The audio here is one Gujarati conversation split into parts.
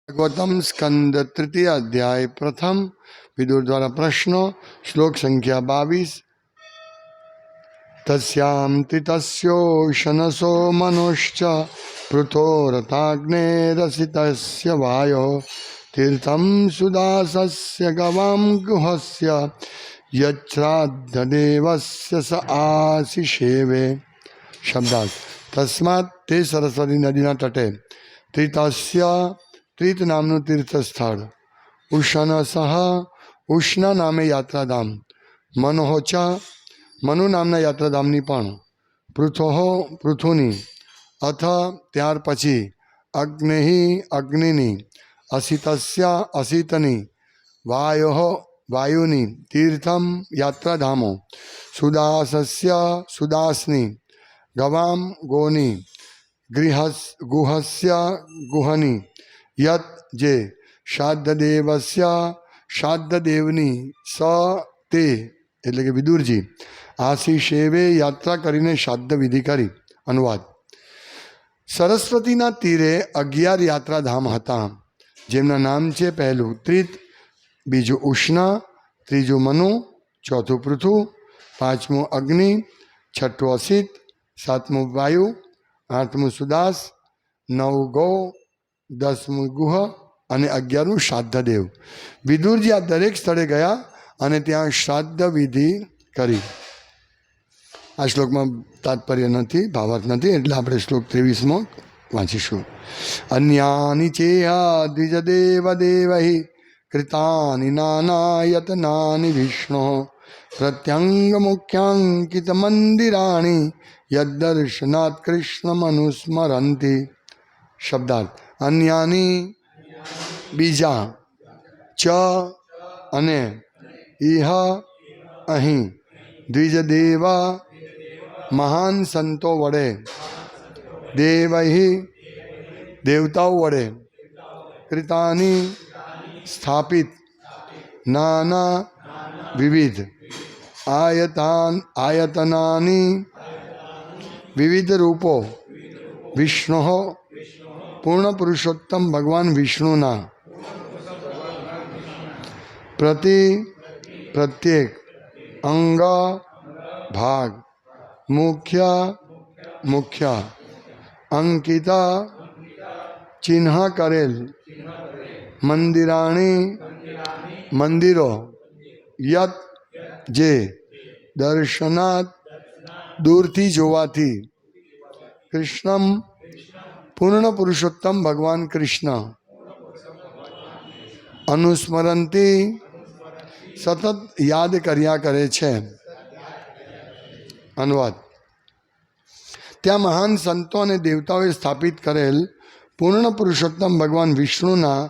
भागवतम स्कंद तृतीय अध्याय प्रथम विदुर द्वारा प्रश्न श्लोक संख्या 22। तस्यां तितस्योशनसो मनुश्च पृथोरथाग्नेरसितस्य वायो तीर्थं सुदासस्य गवां गुहस्य यच्छ्राद्धदेवस्य स आशिषेवे। शब्दार्थ तस्मात् ते सरस्वती नदीना तटे त्रितस्य ત્રિત નામનું તીર્થસ્થળ, ઉષનસહ ઉષ્ણ નામે યાત્રાધામ, મનોહોચા મનુ નામના યાત્રાધામની પણ, પૃથોહો પૃથુની, અથ ત્યાર પછી, અગ્નિ અગ્નિની, અસિતસ્યા અસિતની, વાયો વાયુની, તીર્થમ યાત્રાધામો, સુદાસસ્ય સુદાસની, ગવામ ગોની, ગુહસ્ય ગુહની, યત જે, શ્રાદ્ધદેવસ્ય શ્રાદ્ધદેવની, સ તે એટલે કે વિદુરજી, આશિષેવે યાત્રા કરીને શ્રાદ્ધ વિધિ કરી. અનુવાદ: સરસ્વતીના તીરે 11 યાત્રાધામ હતા, જેમના નામ છે: પહેલું ત્રિત, બીજું ઉષ્ણ, ત્રીજું મનુ, ચોથું પૃથુ, પાંચમું અગ્નિ, છઠ્ઠું અસિત, સાતમું વાયુ, આઠમું સુદાસ, 9 ગૌ, 10મું ગુહ અને 11મું શ્રાદ્ધદેવ. વિદુરજી આ દરેક સ્થળે ગયા અને ત્યાં શ્રાદ્ધ વિધિ કરી. આ શ્લોકમાં તાત્પર્ય નથી, ભાવાર્થ નથી, એટલે આપણે શ્લોક 23માં વાંચીશું. અન્યાની ચેહા દ્વિજદેવ દેવૈ કૃતાની નાનાયતનાની વિષ્ણુ પ્રત્યંગ મુખ્યાંકિત મંદિરાણી યદ્દર્શનાत् કૃષ્ણ મનુસ્મરંતિ. શબ્દાર્થ: અન્યાની બીજા, ચ અને ઇહ અહીં, દ્વિજદેવા મહાન સંતો વડે, દેવૈ દેવતાઓ વડે, કૃતાની સ્થાપિત, નાના વિવિધ, આયતનાની વિવિધ રૂપો, વિષ્ણુ પૂર્ણ પુરુષોત્તમ ભગવાન વિષ્ણુના, પ્રત્યેક અંગ ભાગ, મુખ્ય અંકિતા ચિહ્ન કરેલ, મંદિરાણી મંદિરો, યત જે, દર્શનાત દૂરથી જોવાથી, કૃષ્ણમ પૂર્ણ પુરુષોત્તમ ભગવાન કૃષ્ણ, અનુસ્મરંતી સતત યાદ કર્યા કરે છે. અનુવાદ: ત્યાં મહાન સંતો અને દેવતાઓએ સ્થાપિત કરેલ પૂર્ણ પુરુષોત્તમ ભગવાન વિષ્ણુના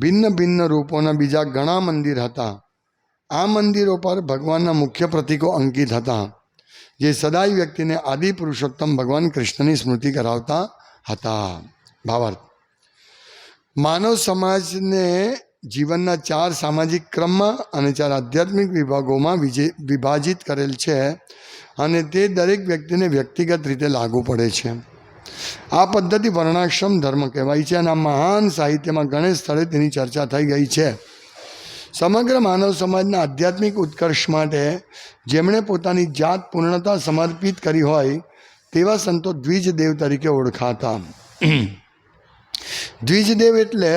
ભિન્ન ભિન્ન રૂપોના બીજા ઘણા મંદિર હતા. આ મંદિરો પર ભગવાનના મુખ્ય પ્રતીકો અંકિત હતા, જે સદાય વ્યક્તિને આદિ પુરુષોત્તમ ભગવાન કૃષ્ણની સ્મૃતિ કરાવતા હતા. ભાવાર્થ: માનવ સમાજને જીવનના 4 સામાજિક ક્રમમાં અને 4 આધ્યાત્મિક વિભાગોમાં વિભાજિત કરેલ છે અને તે દરેક વ્યક્તિને વ્યક્તિગત રીતે લાગુ પડે છે. આ પદ્ધતિ વર્ણાશ્રમ ધર્મ કહેવાય છે અને આ મહાન સાહિત્યમાં ઘણા સ્થળે તેની ચર્ચા થઈ ગઈ છે. સમગ્ર માનવ સમાજના આધ્યાત્મિક ઉત્કર્ષ માટે જેમણે પોતાની જાત પૂર્ણતા સમર્પિત કરી હોય તેવા સંતો દ્વિજદેવ તરીકે ઓળખાતા. દ્વિજદેવ એટલે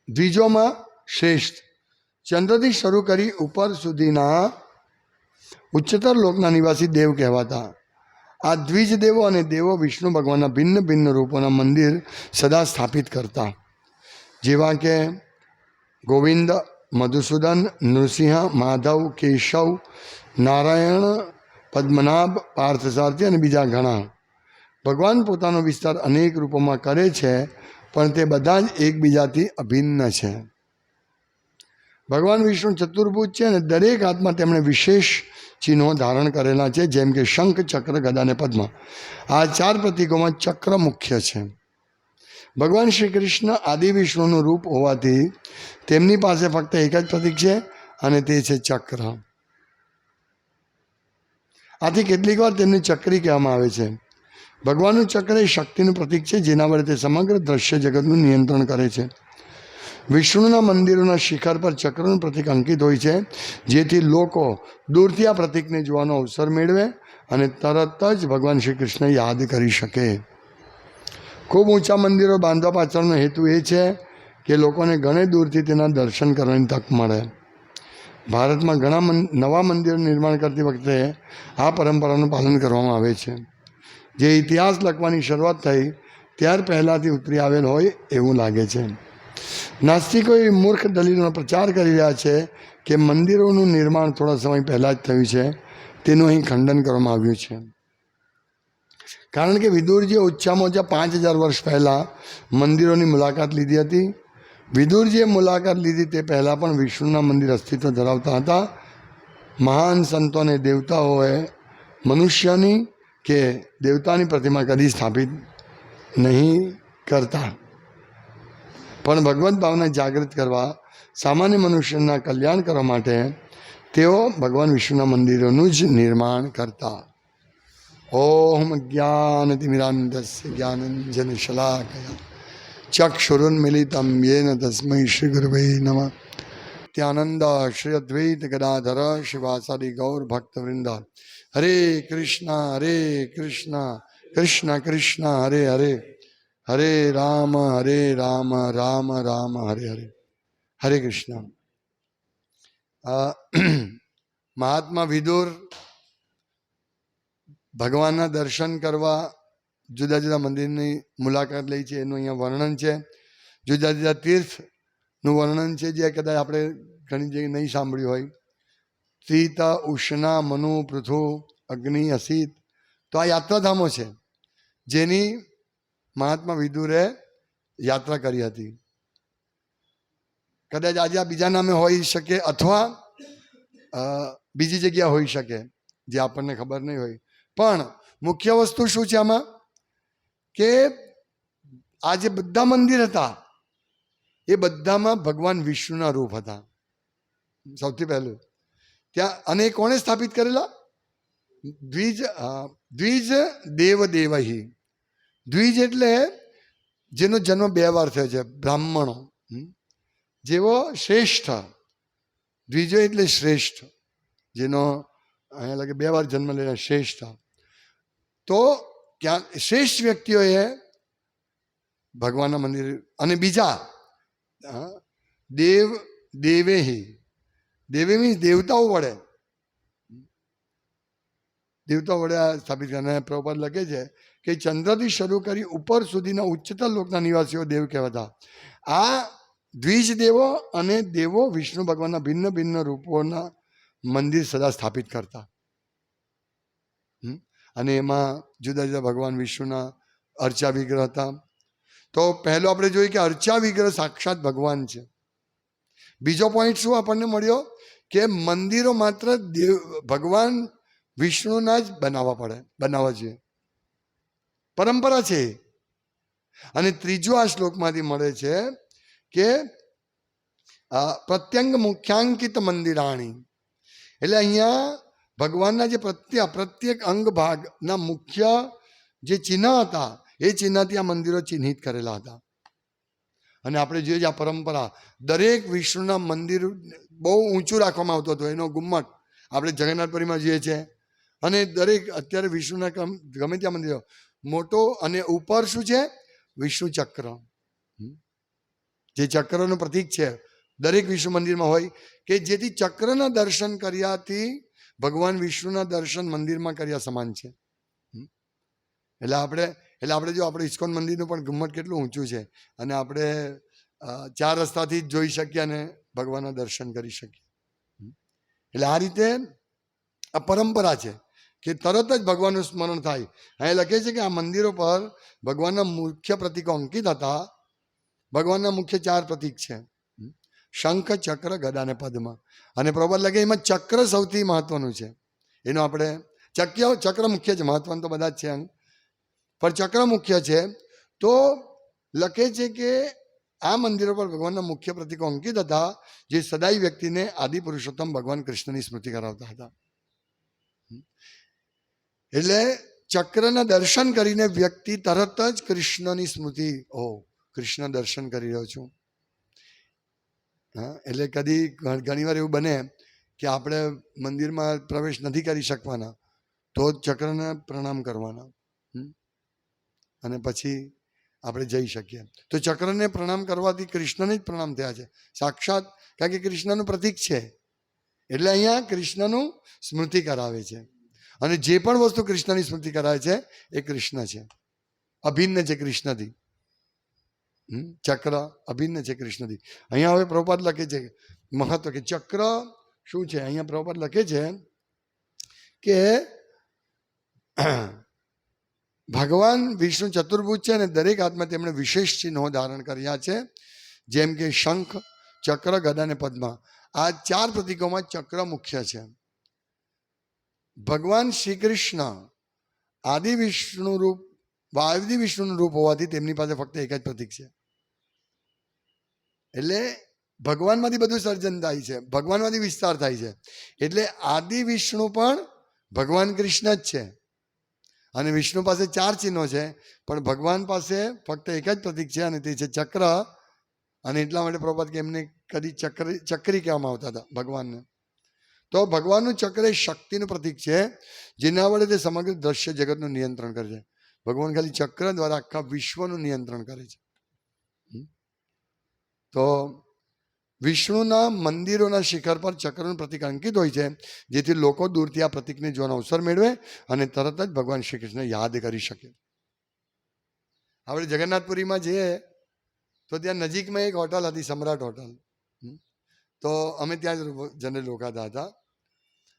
દ્વિજોમાં શ્રેષ્ઠ, ચંદ્રથી શરૂ કરી ઉપર સુધીના ઉચ્ચતર લોકના નિવાસી દેવ કહેવાતા. આ દ્વિજદેવો અને દેવો વિષ્ણુ ભગવાનના ભિન્ન ભિન્ન રૂપોના મંદિર સદા સ્થાપિત કરતા, જેવા કે ગોવિંદ, મધુસૂદન, નૃસિંહ, માધવ, કેશવ, નારાયણ, પદ્મનાભ, પાર્થસારથી અને બીજા ઘણા. ભગવાન પોતાનો વિસ્તાર અનેક રૂપોમાં કરે છે, પણ તે બધા જ એકબીજાથી અભિન્ન છે. ભગવાન વિષ્ણુ ચતુર્ભુજ છે અને દરેક હાથમાં તેમણે વિશેષ ચિહ્નો ધારણ કરેલા છે, જેમ કે શંખ, ચક્ર, ગદા અને પદ્મ. આ 4 પ્રતીકોમાં ચક્ર મુખ્ય છે. ભગવાન શ્રી કૃષ્ણ આદિ વિષ્ણુનું રૂપ હોવાથી તેમની પાસે ફક્ત એક જ પ્રતીક છે અને તે છે ચક્ર. આથી કેટલીક વાર તેમને ચક્રી કહેવામાં આવે છે. ભગવાનનું ચક્ર એ શક્તિનું પ્રતીક છે, જેના વડે તે સમગ્ર દ્રશ્ય જગતનું નિયંત્રણ કરે છે. વિષ્ણુના મંદિરોના શિખર પર ચક્રનું પ્રતીક અંકિત હોય છે, જેથી લોકો દૂરથી આ પ્રતીકને જોવાનો અવસર મેળવે અને તરત જ ભગવાન શ્રી કૃષ્ણ યાદ કરી શકે. ખૂબ ઊંચા મંદિરો બાંધવા પાછળનો હેતુ એ છે કે લોકોને ઘણે દૂરથી તેના દર્શન કરવાની તક મળે. ભારતમાં ઘણા નવા મંદિરો નિર્માણ કરતી વખતે આ પરંપરાનું પાલન કરવામાં આવે છે. જે ઇતિહાસ લખવાની શરૂઆત થઈ ત્યાર પહેલાંથી ઉતરી આવેલ હોય એવું લાગે છે. નાસ્તિકો એ મૂર્ખ દલીલોનો પ્રચાર કરી રહ્યા છે કે મંદિરોનું નિર્માણ થોડા સમય પહેલાં જ થયું છે. તેનું અહીં ખંડન કરવામાં આવ્યું છે. કારણ કે વિદુરજીએ ઓછામાં ઓછા 5000 વર્ષ પહેલાં મંદિરોની મુલાકાત લીધી હતી. વિદુરજીએ મુલાકાત લીધી તે પહેલાં પણ વિષ્ણુના મંદિર અસ્તિત્વ ધરાવતા હતા. મહાન સંતો અને દેવતાઓએ મનુષ્યની કે દેવતાની પ્રતિમા કદી સ્થાપિત નહીં કરતા, પણ ભગવદ્ ભાવના જાગૃત કરવા, સામાન્ય મનુષ્યના કલ્યાણ કરવા માટે તેઓ ભગવાન વિષ્ણુના મંદિરોનું જ નિર્માણ કરતા. ઓમ જ્ઞાનતિમિરાન્ધસ્ય જ્ઞાનંજનશલાકયા ચક્ષુરુન્મિલિતમ યેન તસ્મૈ શ્રી ગુરવે નમઃ. ત્યાનંદ શ્રી અદ્વૈત ગદાધર શિવાસાદિ ગૌર ભક્તવૃંદ. હરે કૃષ્ણ કૃષ્ણ કૃષ્ણ હરે હરે, હરે રામ રામ રામ હરે હરે. હરે કૃષ્ણ. મહાત્મા વિદુર ભગવાનના દર્શન કરવા જુદા જુદા મંદિરની મુલાકાત લે છે. એનું અહીંયા વર્ણન છે. જુદા જુદા તીર્થનું વર્ણન છે, જે કદાચ આપણે ઘણી જગ્યાએ નહીં સાંભળ્યું હોય. શીત, ઉષ્ણા, મનુ, પૃથુ, અગ્નિ, અસિત. તો આ યાત્રાધામો છે જેની મહાત્મા વિદુરે યાત્રા કરી હતી. કદાચ આજે આ બીજા નામે હોઈ શકે અથવા બીજી જગ્યા હોઈ શકે જે આપણને ખબર નહીં હોય. પણ મુખ્ય વસ્તુ શું છે આમાં કે આ જે બધા મંદિર હતા એ બધામાં ભગવાન વિષ્ણુના રૂપ હતા. સૌથી પહેલું ત્યાં, અને કોણે સ્થાપિત કરેલા? દ્વિજ દેવ દેવહી. દ્વિજ એટલે જેનો જન્મ 2 વાર થયો છે, બ્રાહ્મણો જેવો શ્રેષ્ઠ. દ્વિજો એટલે શ્રેષ્ઠ, જેનો અહીંયા લાગે 2 વાર જન્મ લેલા શ્રેષ્ઠ. તો ત્યાં શ્રેષ્ઠ વ્યક્તિઓએ ભગવાનના મંદિર, અને બીજા દેવ દેવેહી. દેવે મીન્સ દેવતાઓ વડે, દેવતાઓ વડે સ્થાપિત કરનાર. પ્રભુપાદ લખે છે કે ચંદ્રથી શરૂ કરી ઉપર સુધીના ઉચ્ચતર લોકના નિવાસીઓ દેવ કહેવાતા. આ દ્વિજ દેવો અને દેવો વિષ્ણુ ભગવાનના ભિન્ન ભિન્ન રૂપોના મંદિર સદા સ્થાપિત કરતા. અને એમાં જુદા જુદા ભગવાન વિષ્ણુના અર્ચા વિગ્રહ હતા. તો પહેલો આપણે જોઈએ કે અર્ચા વિગ્રહ સાક્ષાત ભગવાન છે. બીજો પોઈન્ટ શું આપણને મળ્યો કે મંદિરો માત્ર ભગવાન વિષ્ણુના જ બનાવવા જોઈએ, પરંપરા છે. અને ત્રીજો આ શ્લોકમાંથી મળે છે કે પ્રત્યંગ મુખ્યાંકિત મંદિરાણી. એટલે અહીંયા ભગવાનના જે પ્રત્યેક અંગ ભાગના મુખ્ય જે ચિહ્ન હતા એ ચિહ્નથી આ મંદિરો ચિહ્નિત કરેલા હતા. અને આપણે જોઈએ આ પરંપરા, દરેક વિષ્ણુના મંદિર બહુ ઊંચું રાખવામાં આવતું હતું. એનો ગુમ્મટ આપણે જગન્નાથપુરીમાં જોઈએ છીએ. અને દરેક અત્યારે વિષ્ણુના ગમે ત્યાં મંદિરો મોટો, અને ઉપર શું છે? વિષ્ણુ ચક્ર, જે ચક્રનું પ્રતીક છે દરેક વિષ્ણુ મંદિરમાં હોય, કે જેથી ચક્રના દર્શન કર્યાથી ભગવાન વિષ્ણુના દર્શન મંદિરમાં કર્યા સમાન છે. એટલે આપણે જો આપણે ઇસ્કોન મંદિરનું પણ ગુમ્મટ કેટલું ઊંચું છે, અને આપણે 4 રસ્તાથી જ જોઈ શકીએ અને ભગવાનના દર્શન કરી શકીએ. એટલે આ રીતે આ પરંપરા છે કે તરત જ ભગવાનનું સ્મરણ થાય. અહીં લખે છે કે આ મંદિરો પર ભગવાનના મુખ્ય પ્રતીકો અંકિત હતા. ભગવાનના મુખ્ય 4 પ્રતીક છે: શંખ, ચક્ર, ગદા અને પદ્મ. અને પ્રભુપાદ લખે એમાં ચક્ર સૌથી મહત્વનું છે. એનો આપણે ચક્ર મુખ્ય છે, મહત્વનું તો બધા જ છે અંગ, પણ ચક્ર મુખ્ય છે. તો લખે છે કે આ મંદિરો પર ભગવાનના મુખ્ય પ્રતીકો અંકિત હતા, જે સદાય વ્યક્તિને આદિ પુરુષોત્તમ ભગવાન કૃષ્ણની સ્મૃતિ કરાવતા હતા. એટલે ચક્રના દર્શન કરીને વ્યક્તિ તરત જ કૃષ્ણની સ્મૃતિ, ઓ કૃષ્ણ દર્શન કરી રહ્યો છું. હા, એટલે કદી ઘણીવાર એવું બને કે આપણે મંદિરમાં પ્રવેશ નથી કરી શકવાના, તો ચક્રને પ્રણામ કરવાના અને પછી આપણે જઈ શકીએ. તો ચક્રને પ્રણામ કરવાથી કૃષ્ણને જ પ્રણામ થયા છે સાક્ષાત, કારણ કે કૃષ્ણનું પ્રતીક છે. એટલે અહીંયા કૃષ્ણનું સ્મૃતિ કરાવે છે. અને જે પણ વસ્તુ કૃષ્ણની સ્મૃતિ કરાવે છે એ કૃષ્ણ છે, અભિન્ન છે કૃષ્ણથી. ચક્ર અભિન્ન છે કૃષ્ણથી. અહીંયા હવે પ્રભુપાદ લખે છે મહત્વ કે ચક્ર શું છે. અહીંયા પ્રભુપાદ લખે છે કે ભગવાન વિષ્ણુ ચતુર્ભુજ છે અને દરેક હાથમાં તેમણે વિશેષ ચિહ્નો ધારણ કર્યા છે, જેમ કે શંખ, ચક્ર, ગદા અને પદ્મા. આ 4 પ્રતીકોમાં ચક્ર મુખ્ય છે. ભગવાન શ્રી કૃષ્ણ આદિ વિષ્ણુ રૂપ, આદિ વિષ્ણુનું રૂપ હોવાથી તેમની પાસે ફક્ત એક જ પ્રતીક છે. એટલે ભગવાનમાંથી બધું સર્જન થાય છે, ભગવાનમાંથી વિસ્તાર થાય છે. એટલે આદિ વિષ્ણુ પણ ભગવાન કૃષ્ણ જ છે. અને વિષ્ણુ પાસે 4 ચિહ્નો છે, પણ ભગવાન પાસે ફક્ત એક જ પ્રતીક છે અને તે છે ચક્ર. અને એટલા માટે પ્રભુપાદ કે એમને કદી ચક્રી કહેવામાં આવતા હતા ભગવાનને. તો ભગવાનનું ચક્ર એ શક્તિનું પ્રતીક છે, જેના વડે તે સમગ્ર દ્રશ્ય જગતનું નિયંત્રણ કરે છે. ભગવાન ખાલી ચક્ર દ્વારા આખા વિશ્વનું નિયંત્રણ કરે છે. તો વિષ્ણુના મંદિરોના શિખર પર ચક્રનું પ્રતીક અંકિત હોય છે, જેથી લોકો દૂરથી આ પ્રતીકને જોવાનો અવસર મેળવે અને તરત જ ભગવાન શ્રી કૃષ્ણ યાદ કરી શકે. આપણે જગન્નાથપુરીમાં જઈએ તો ત્યાં નજીકમાં એક હોટલ હતી, સમ્રાટ હોટલ. તો અમે ત્યાં જ જનરલ રોકાતા હતા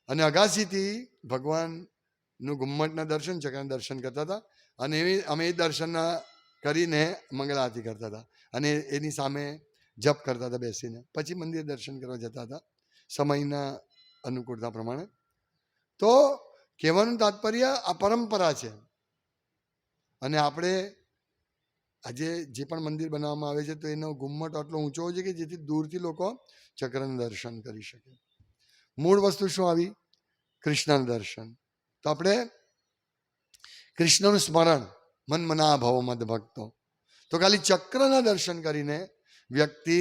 અને અગાસીથી ભગવાનનું ગુમ્મટના દર્શન, ચક્રના દર્શન કરતા હતા. અને અમે એ દર્શન કરીને મંગળ આરતી કરતા હતા અને એની સામે જપ કરતા હતા બેસીને. પછી મંદિર દર્શન કરવા જતા હતા સમયના અનુકૂળતા પ્રમાણે. તો કહેવાનું તાત્પર્ય આ પરંપરા છે. અને આપણે આજે જે પણ મંદિર બનાવવામાં આવે છે તો એનો ગુમ્મટ આટલો ઊંચો હોય છે કે જેથી દૂરથી લોકો ચક્રનું દર્શન કરી શકે. મૂળ વસ્તુ શું આવી? કૃષ્ણનું દર્શન. તો આપણે કૃષ્ણનું સ્મરણ, મન મના ભવો મદ ભક્તો. તો ખાલી ચક્રના દર્શન કરીને વ્યક્તિ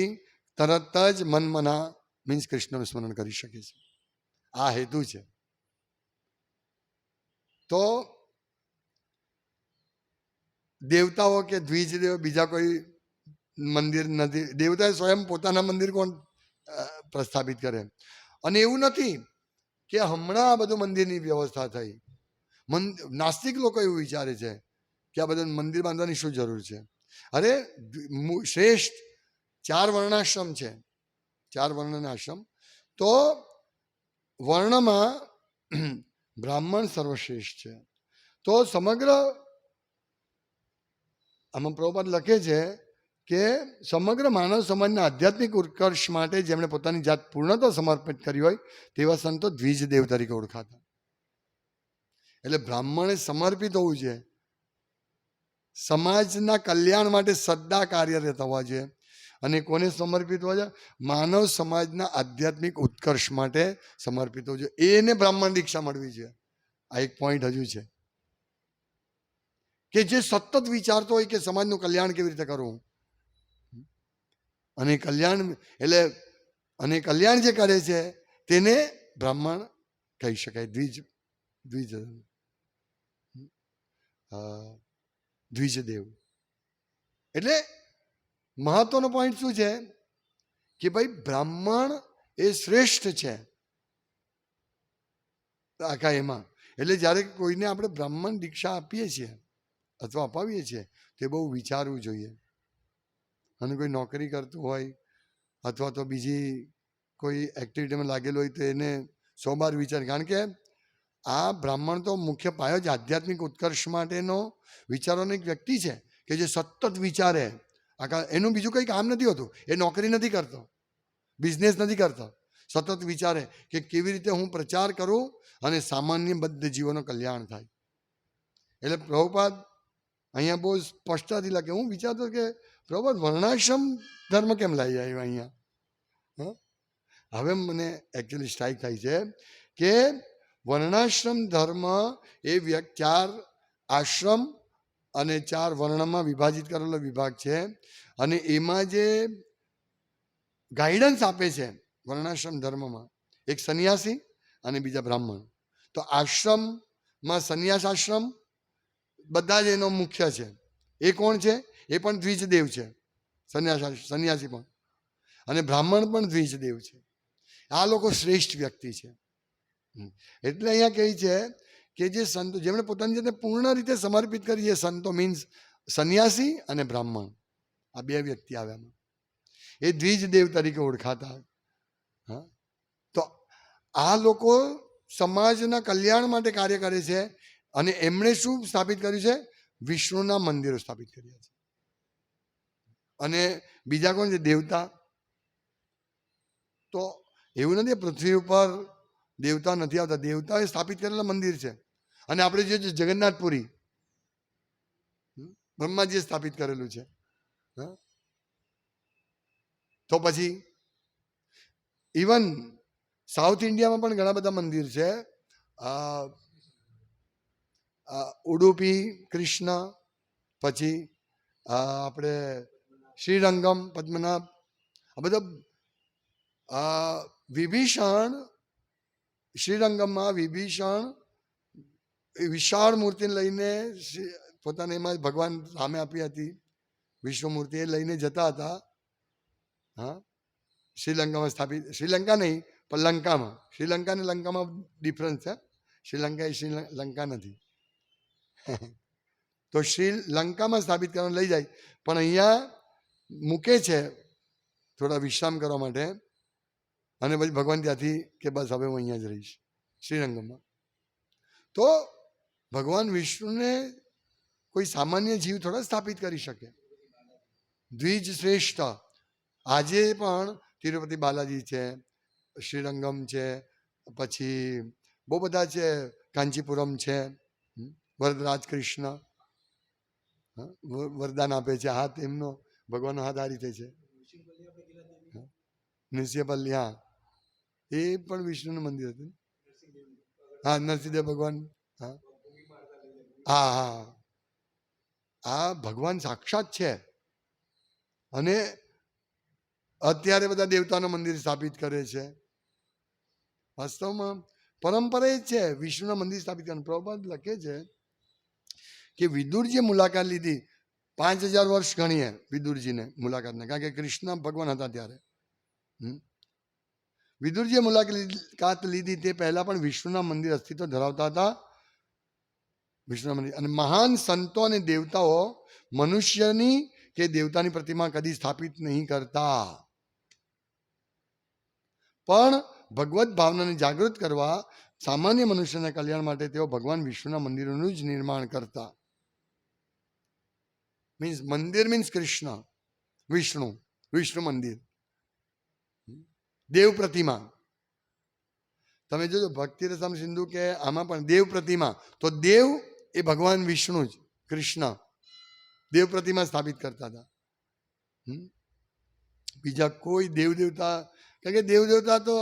તરત જ મન મના મીન્સ કૃષ્ણનું સ્મરણ કરી શકે છે. આ હેતુ છે. તો દેવતાઓ કે દ્વિજદેવ બીજા કોઈ મંદિર નથી. દેવતાએ સ્વયં પોતાના મંદિર કોણ પ્રસ્થાપિત કરે? અને એવું નથી કે હમણાં આ બધું મંદિરની વ્યવસ્થા થઈ. નાસ્તિક લોકો એવું વિચારે છે કે આ બધું મંદિર બાંધવાની શું જરૂર છે. અરે શ્રેષ્ઠ 4 વર્ણાશ્રમ છે, 4 વર્ણના આશ્રમ. તો વર્ણમાં બ્રાહ્મણ સર્વશ્રેષ્ઠ છે. તો સમગ્ર આમાં પ્રભુપાદ લખે છે કે સમગ્ર માનવ સમાજના આધ્યાત્મિક ઉત્કર્ષ માટે જેમણે પોતાની જાત પૂર્ણતા સમર્પિત કરી હોય તેવા સંતો દ્વિજદેવ તરીકે ઓળખાતા. એટલે બ્રાહ્મણે સમર્પિત હોવું છે, સમાજના કલ્યાણ માટે સદા કાર્યરત હોવા જોઈએ. અને કોને સમર્પિત હોવા જોઈએ? માનવ સમાજના આધ્યાત્મિક ઉત્કર્ષ માટે સમર્પિત હોવું જોઈએ. એને બ્રાહ્મણ દીક્ષા મળવી જોઈએ. આ એક પોઈન્ટ હજુ છે કે જે સતત વિચારતો હોય કે સમાજનું કલ્યાણ કેવી રીતે કરવું. અને કલ્યાણ એટલે અને કલ્યાણ જે કરે છે તેને બ્રાહ્મણ કહી શકાય. દ્વિજદેવ એટલે મહત્વનો પોઈન્ટ શું છે કે ભાઈ બ્રાહ્મણ એ શ્રેષ્ઠ છે આખા એમાં. એટલે જ્યારે કોઈને આપણે બ્રાહ્મણ દીક્ષા આપીએ છીએ અથવા અપાવીએ છીએ તે બહુ વિચારવું જોઈએ. અને કોઈ નોકરી કરતું હોય અથવા તો બીજી કોઈ એક્ટિવિટીમાં લાગેલું હોય તો એને 100 વાર વિચાર. કારણ કે આ બ્રાહ્મણ તો મુખ્ય પાયો જ આધ્યાત્મિક ઉત્કર્ષ માટેનો વિચારોનો એક વ્યક્તિ છે કે જે સતત વિચારે. આખા એનું બીજું કંઈ કામ નથી હોતું. એ નોકરી નથી કરતો, બિઝનેસ નથી કરતો. સતત વિચારે કે કેવી રીતે હું પ્રચાર કરું અને સામાન્ય બધા જીવોનું કલ્યાણ થાય. એટલે પ્રભુપાદ અહીંયા બહુ સ્પષ્ટતાથી લખે. હું વિચારતો કે પ્રભુપાદ વર્ણાશ્રમ ધર્મ કેમ લાવી આવ્યો અહીંયા? હવે મને એકચ્યુઅલી સ્ટ્રાઇક થાય છે કે વર્ણાશ્રમ ધર્મ એ 4 આશ્રમ અને 4 વર્ણમાં વિભાજિત કરેલો વિભાગ છે. અને એમાં જે ગાઈડન્સ આપે છે વર્ણાશ્રમ ધર્મમાં, એક સંન્યાસી અને બીજા બ્રાહ્મણ. તો આશ્રમમાં સંન્યાસ આશ્રમ બધા જ એનો મુખ્ય છે. એ કોણ છે? એ પણ દ્વિજદેવ છે, સંન્યાસી પણ, અને બ્રાહ્મણ પણ દ્વિજદેવ છે. આ લોકો શ્રેષ્ઠ વ્યક્તિ છે. એટલે અહીંયા કહે છે કે જે સંતો જેમણે પોતાની જાતને પૂર્ણ રીતે સમર્પિત કરી, એ સંતો મીન્સ સંન્યાસી અને બ્રાહ્મણ, આ બે વ્યક્તિ આવ્યા, એ દ્વિજદેવ તરીકે ઓળખાતા. હા, તો આ લોકો સમાજના કલ્યાણ માટે કાર્ય કરે છે. અને એમણે શું સ્થાપિત કર્યું છે? વિષ્ણુના મંદિરો સ્થાપિત કર્યા છે. અને બીજા કોણ છે? દેવતા. તો એવું નથી પૃથ્વી ઉપર દેવતા નથી આવતા, દેવતાએ સ્થાપિત કરેલા મંદિર છે. અને આપણે જે જગન્નાથપુરી બ્રહ્માજીએ સ્થાપિત કરેલું છે. તો પછી ઇવન સાઉથ ઇન્ડિયામાં પણ ઘણા બધા મંદિર છે. ઉડુપી કૃષ્ણ, પછી આપણે શ્રીરંગમ પદ્મનાભ, આ બધા વિભીષણ, શ્રીરંગમમાં વિભીષણ વિશાળ મૂર્તિને લઈને પોતાને એમાં ભગવાન સામે આપી હતી વિષ્ણુ મૂર્તિ, એ લઈને જતા હતા. હા, શ્રીલંકામાં સ્થાપિત, શ્રીલંકા નહીં પણ લંકામાં, શ્રીલંકા અને લંકામાં ડિફરન્સ છે. શ્રીલંકા એ શ્રીલંકા નથી. તો શ્રીલંકામાં સ્થાપિત કરવાનું લઈ જાય, પણ અહીંયા મૂકે છે થોડા વિશ્રામ કરવા માટે. અને પછી ભગવાન ત્યાંથી કે બસ હવે હું અહીંયા જ રહીશ શ્રીરંગમમાં. તો ભગવાન વિષ્ણુને કોઈ સામાન્ય જીવ થોડા સ્થાપિત કરી શકે. દ્વિજ શ્રેષ્ઠ. આજે પણ તિરુપતિ બાલાજી છે, શ્રીરંગમ છે, પછી બહુ બધા છે, કાંચીપુરમ છે, વરદરાજ કૃષ્ણ વરદાન આપે છે. હાથ એમનો, ભગવાનનો હાથ આ રીતે છે. નૃસિંહપલ્લી, હા, એ પણ વિષ્ણુનું મંદિર હતું. હા, નરસિંહદેવ ભગવાન. હા હા હા, આ ભગવાન સાક્ષાત છે. અને અત્યારે બધા દેવતાનું મંદિર સ્થાપિત કરે છે. વાસ્તવમાં પરંપરા એ જ છે વિષ્ણુના મંદિર સ્થાપિત કરવાનું. પ્રભુપાદ લખે છે કે વિદુરજીએ મુલાકાત લીધી, 5000 વર્ષ ગણીએ વિદુરજીને મુલાકાતને, કારણ કે કૃષ્ણ ભગવાન હતા ત્યારે. વિદુરજીએ મુલાકાત લીધી તે પહેલા પણ વિષ્ણુના મંદિર અસ્તિત્વ ધરાવતા હતા. વિષ્ણુના મંદિર અને મહાન સંતો અને દેવતાઓ મનુષ્યની કે દેવતાની પ્રતિમા કદી સ્થાપિત નહીં કરતા, પણ ભગવત ભાવનાને જાગૃત કરવા સામાન્ય મનુષ્યના કલ્યાણ માટે તેઓ ભગવાન વિષ્ણુના મંદિરોનું જ નિર્માણ કરતા. મીન્સ મંદિર મીન્સ કૃષ્ણ, વિષ્ણુ, વિષ્ણુ મંદિર, દેવ પ્રતિમા. તમે જોજો ભક્તિ રસમ સિંધુ કે આમાં પણ દેવ પ્રતિમા, તો દેવ એ ભગવાન વિષ્ણુ જ, કૃષ્ણ દેવ પ્રતિમા સ્થાપિત કરતા હતા. બીજા કોઈ દેવ દેવતા, કારણ કે દેવ દેવતા તો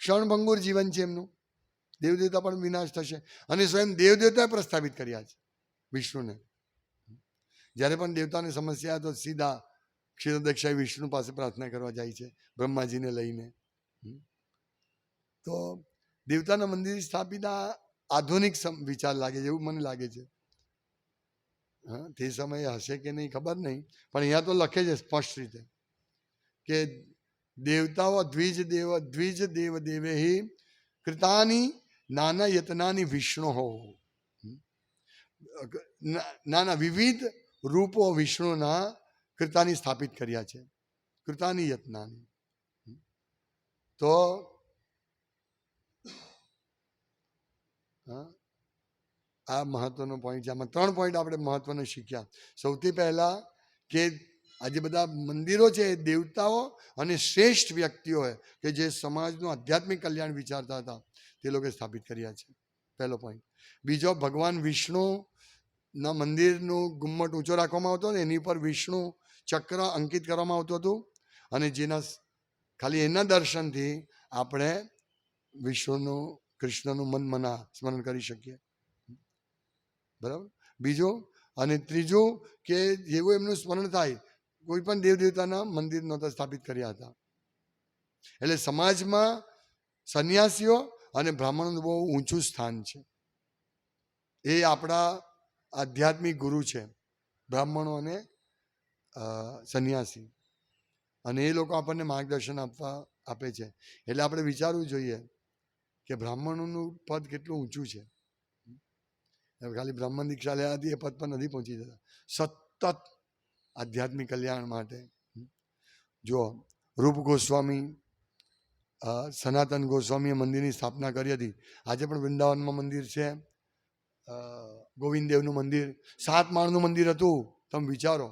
ક્ષણભંગુર જીવન છે એમનું, દેવ દેવતા પણ વિનાશ થશે. અને સ્વયં દેવ દેવતાએ પ્રસ્થાપિત કર્યા છે વિષ્ણુને. જ્યારે પણ દેવતાની સમસ્યા તો સીધા ક્ષીરદક્ષાએ વિષ્ણુ પાસે પ્રાર્થના કરવા જાય છે, બ્રહ્માજીને લઈને. તો દેવતાના મંદિર સ્થાપિત આધુનિક વિચાર લાગે છે, એવું મને લાગે છે. હા, તે સમયે હશે કે નહીં ખબર નહીં, પણ અહીંયા તો લખે છે સ્પષ્ટ રીતે કે દેવતાઓ દ્વિજ દેવ દેવે કૃતાની નાના યતનાની વિષ્ણુ હો. નાના વિવિધ રૂપો વિષ્ણુના કૃતાની સ્થાપિત કર્યા છે, કૃતાની યત્નાની. તો આ મહત્વનો પોઈન્ટ છે. આમાં 3 પોઈન્ટ આપણે મહત્વનો શીખ્યા. સૌથી પહેલા કે આજે બધા મંદિરો છે એ દેવતાઓ અને શ્રેષ્ઠ વ્યક્તિઓએ કે જે સમાજનું આધ્યાત્મિક કલ્યાણ વિચારતા હતા તે લોકોએ સ્થાપિત કર્યા છે, પહેલો પોઈન્ટ. બીજો, ભગવાન વિષ્ણુના મંદિરનું ગુમ્મટ ઊંચો રાખવામાં આવતો ને એની પર વિષ્ણુ ચક્ર અંકિત કરવામાં આવતું હતું, અને જેના ખાલી એના દર્શનથી આપણે વિષ્ણુનું, કૃષ્ણનું મન મના સ્મરણ કરી શકીએ. બરાબર. બીજું અને ત્રીજું કે જેવું એમનું સ્મરણ થાય કોઈ પણ દેવ દેવતાના મંદિર નહોતા સ્થાપિત કર્યા હતા. એટલે સમાજમાં સંન્યાસીઓ અને બ્રાહ્મણોનું બહુ ઊંચું સ્થાન છે. એ આપણા આધ્યાત્મિક ગુરુ છે, બ્રાહ્મણો અને સંન્યાસી. અને એ લોકો આપણને માર્ગદર્શન આપે છે. એટલે આપણે વિચારવું જોઈએ કે બ્રાહ્મણોનું પદ કેટલું ઊંચું છે. ખાલી બ્રાહ્મણ દીક્ષા લેવાથી એ પદ પર નથી પહોંચી જતા. સતત આધ્યાત્મિક કલ્યાણ માટે જો રૂપ ગોસ્વામી, સનાતન ગોસ્વામીએ મંદિરની સ્થાપના કરી હતી. આજે પણ વૃંદાવનમાં મંદિર છે, ગોવિંદ દેવનું મંદિર, 7 માળનું મંદિર હતું. તમે વિચારો,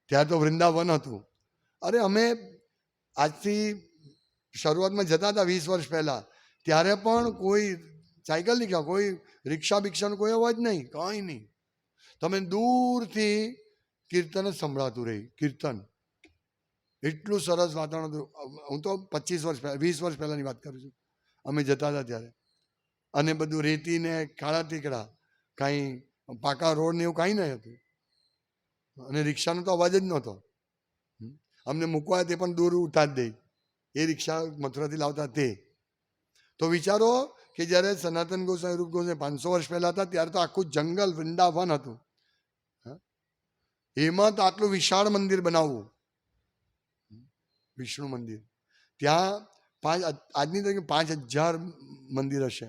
ત્યાં તો વૃંદાવન હતું. અરે અમે આજથી શરૂઆતમાં જતા હતા 20 વર્ષ પહેલા, ત્યારે પણ કોઈ સાયકલ નહીં, કોઈ રિક્ષા બિક્ષાનો કોઈ અવાજ નહીં, કંઈ નહીં. તમે દૂરથી કીર્તન જ સંભળાતું રહી, કીર્તન. એટલું સરસ વાતાવરણ હતું. હું તો 25 વર્ષ પહેલા, 20 વર્ષ પહેલાની વાત કરું છું, અમે જતા હતા ત્યારે. અને બધું રેતી ને કાળા ટીકડા, કાંઈ પાકા રોડ ને એવું કાંઈ નહીં હતું. અને રિક્ષાનો તો અવાજ જ નહોતો. અમને મૂકવા તે પણ દૂર ઉઠા જ દે, એ રિક્ષા મથુરાથી લાવતા તે. તો વિચારો કે જ્યારે સનાતન ગોસ્વામી, રૂપ ગોસ્વામી 500 વર્ષ પહેલા હતા ત્યારે તો આખું જંગલ વૃંદાવન હતું. એમાં તો આટલું વિશાળ મંદિર બનાવવું, વિષ્ણુ મંદિર, ત્યાં આજની તારીખે 5000 મંદિર હશે.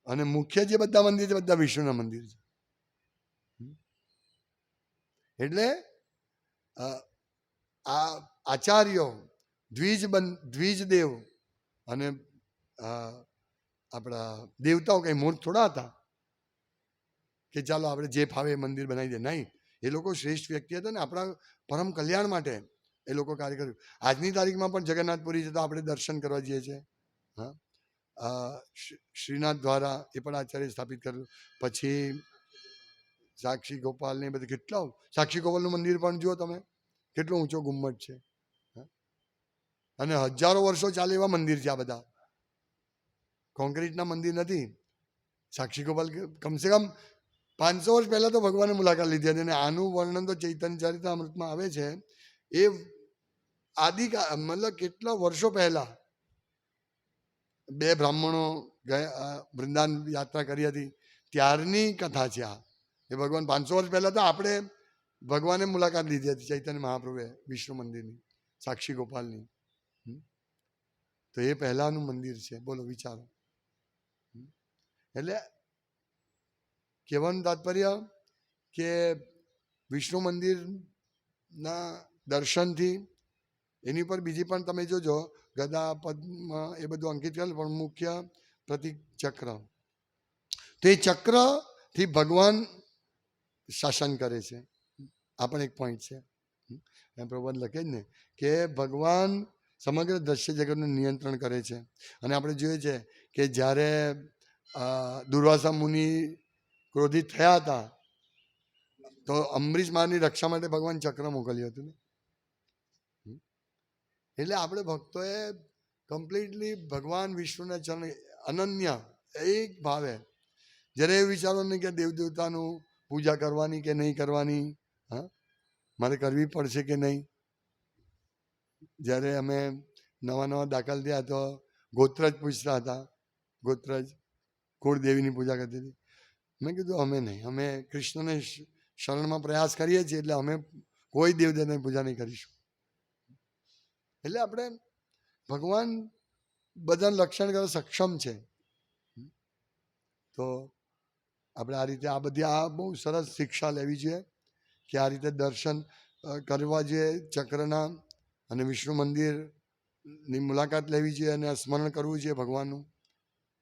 અને મુખ્ય જે બધા મંદિર છે બધા વિષ્ણુના મંદિર છે. એટલે આ આચાર્યો, દ્વિજદેવ અને આપણા દેવતાઓ કઈ મૂર્ખ થોડા હતા કે ચાલો આપણે જે ફાવે એ મંદિર બનાવી દે. નહીં, એ લોકો શ્રેષ્ઠ વ્યક્તિ હતા ને આપણા પરમ કલ્યાણ માટે એ લોકો કાર્ય કર્યું. આજની તારીખમાં પણ જગન્નાથપુરી જતા આપણે દર્શન કરવા જઈએ છીએ. શ્રીનાથ દ્વારા એ પણ આચાર્ય સ્થાપિત કર્યું. પછી સાક્ષી ગોપાલ ને બધું, કેટલા સાક્ષી ગોપાલનું મંદિર પણ જુઓ તમે, કેટલો ઊંચો ગુમ્મટ છે. અને હજારો વર્ષો ચાલે એવા મંદિર છે આ બધા, કોન્ક્રીટના મંદિર નથી. સાક્ષી ગોપાલ કમસે કમ 500 વર્ષ પહેલા તો ભગવાને મુલાકાત લીધી હતી. અને આનું વર્ણન તો ચૈતન્ય ચરિતામૃતમાં આવે છે. એ મતલબ કેટલા વર્ષો પહેલા 2 બ્રાહ્મણો ગયા, વૃંદાવન યાત્રા કરી હતી, ત્યારની કથા છે આ. એ ભગવાન 500 વર્ષ પહેલા તો આપણે ભગવાને મુલાકાત લીધી હતી ચૈતન્ય મહાપ્રભુએ વિષ્ણુ મંદિરની, સાક્ષી ગોપાલની. તો એ પહેલાનું મંદિર છે. બોલો વિચારો. એટલે કહેવાનું તાત્પર્ય કે વિષ્ણુ મંદિરના દર્શનથી એની ઉપર બીજી પણ તમે જોજો, ગદા પદ્મ એ બધું અંકિત કરેલું, પણ મુખ્ય પ્રતિક ચક્ર. તો એ ચક્રથી ભગવાન શાસન કરે છે. આ પણ એક પોઈન્ટ છે. એમ પ્રભુપાદ લખે જ ને કે ભગવાન સમગ્ર દ્રશ્ય જગતનું નિયંત્રણ કરે છે. અને આપણે જોઈએ છે કે જ્યારે દુર્વાસા મુનિ ક્રોધિત થયા હતા તો અંબરીશ મહારાજની રક્ષા માટે ભગવાન ચક્ર મોકલ્યું હતું ને. એટલે આપણે ભક્તોએ કમ્પ્લીટલી ભગવાન વિષ્ણુના ચરણ અનન્ય એક ભાવે, જ્યારે એ વિચારો નહીં કે દેવ દેવતાનું પૂજા કરવાની કે નહીં કરવાની, મારે કરવી પડશે કે નહીં. જ્યારે અમે નવા દાખલ થયા તો ગોત્રજ પૂછતા હતા, ગોત્રજ કુળદેવીની પૂજા કરતી હતી. મેં કીધું અમે નહીં, અમે કૃષ્ણને શરણમાં પ્રયાસ કરીએ છીએ, એટલે અમે કોઈ દેવદેવતાની પૂજા નહીં કરીશું. એટલે આપણે ભગવાન બધા લક્ષણ કરવા સક્ષમ છે. તો આપણે આ રીતે આ બહુ સરસ શિક્ષા લેવી જોઈએ કે આ રીતે દર્શન કરવા જોઈએ ચક્રના, અને વિષ્ણુ મંદિરની મુલાકાત લેવી જોઈએ અને સ્મરણ કરવું જોઈએ ભગવાનનું.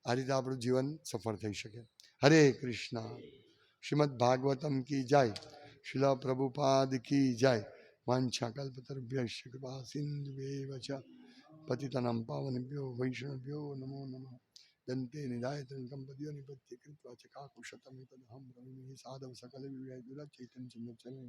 આ રીતે આપણું જીવન સફળ થઈ શકે. હરે કૃષ્ણ. શ્રીમદ ભાગવતમ કી જય. શિલા પ્રભુપાદ કી જય. વાંછા કલ્પતરુભ્યશ્ચ કૃપા સિંધુએવ ચ પતિતનાં પાવનેભ્યો વૈષ્ણવેભ્યો નમો નમઃ. દંતે નિદાયતં પદ્યો નિપત્ય કૃત્વા ચ કાકુશતમેતદહં બ્રવીમિ સાધવ સકલ વિવ્યય ચૈતન્ય ચંદ્ર